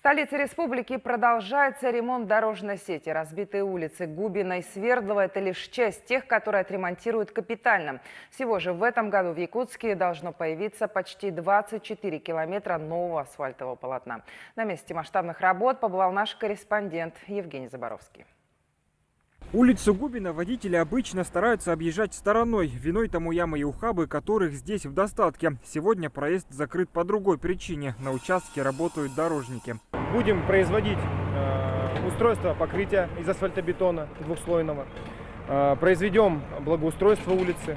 столице республики продолжается ремонт дорожной сети. Разбитые улицы Губина и Свердлова – это лишь часть тех, которые отремонтируют капитально. Всего же в этом году в Якутске должно появиться почти 24 километра нового асфальтового полотна. На месте масштабных работ побывал наш корреспондент Евгений Заборовский. Улицу Губина водители обычно стараются объезжать стороной. Виной тому ямы и ухабы, которых здесь в достатке. Сегодня проезд закрыт по другой причине. На участке работают дорожники. Будем производить устройство покрытия из асфальтобетона двухслойного. Произведем благоустройство улицы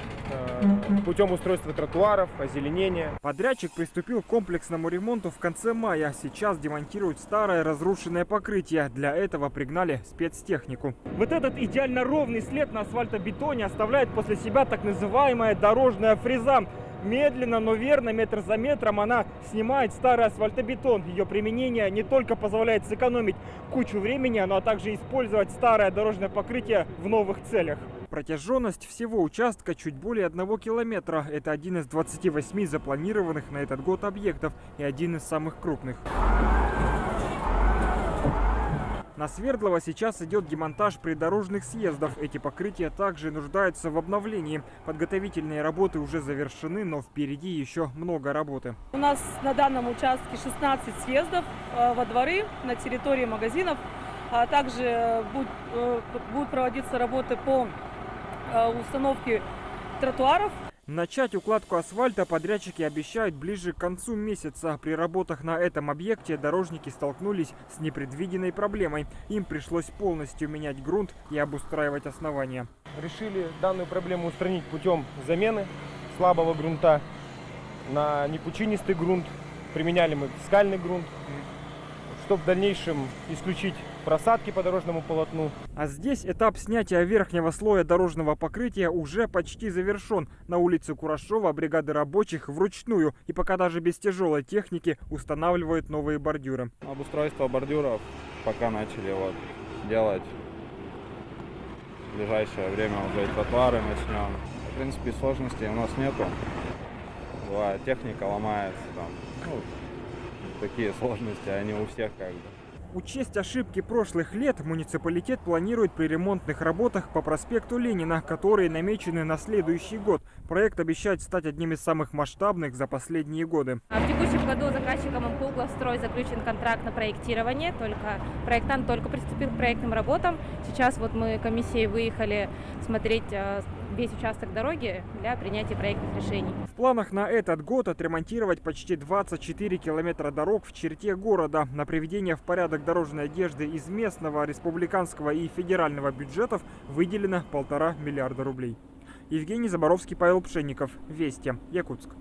путем устройства тротуаров, озеленения. Подрядчик приступил к комплексному ремонту в конце мая. Сейчас демонтируют старое разрушенное покрытие. Для этого пригнали спецтехнику. Вот этот идеально ровный след на асфальтобетоне оставляет после себя так называемая дорожная фреза. Медленно, но верно, метр за метром она снимает старый асфальтобетон. Ее применение не только позволяет сэкономить кучу времени, но также использовать старое дорожное покрытие в новых целях. Протяженность всего участка чуть более 1 километра. Это один из 28 запланированных на этот год объектов и один из самых крупных. На Свердлова сейчас идет демонтаж придорожных съездов. Эти покрытия также нуждаются в обновлении. Подготовительные работы уже завершены, но впереди еще много работы. У нас на данном участке 16 съездов во дворы, на территории магазинов. Также будут проводиться работы по установке тротуаров. Начать укладку асфальта подрядчики обещают ближе к концу месяца. При работах на этом объекте дорожники столкнулись с непредвиденной проблемой. Им пришлось полностью менять грунт и обустраивать основания. Решили данную проблему устранить путем замены слабого грунта на непучинистый грунт. Применяли мы скальный грунт, чтобы в дальнейшем исключить просадки по дорожному полотну. А здесь этап снятия верхнего слоя дорожного покрытия уже почти завершен. На улице Курашова бригады рабочих вручную и пока даже без тяжелой техники устанавливают новые бордюры. Обустройство бордюров пока начали делать. В ближайшее время уже и тротуары начнем. В принципе, сложностей у нас нету. Бывает, техника ломается там. Такие сложности, они у всех как бы. Учесть ошибки прошлых лет муниципалитет планирует при ремонтных работах по проспекту Ленина, которые намечены на следующий год. Проект обещает стать одним из самых масштабных за последние годы. В текущем году заказчиком МКУ «Главстрой» заключен контракт на проектирование. Проектант только приступил к проектным работам. Сейчас мы комиссией выехали смотреть весь участок дороги для принятия проектных решений. В планах на этот год отремонтировать почти 24 километра дорог в черте города. На приведение в порядок дорожной одежды из местного, республиканского и федерального бюджетов выделено 1,5 миллиарда рублей. Евгений Заборовский, Павел Пшенников. Вести. Якутск.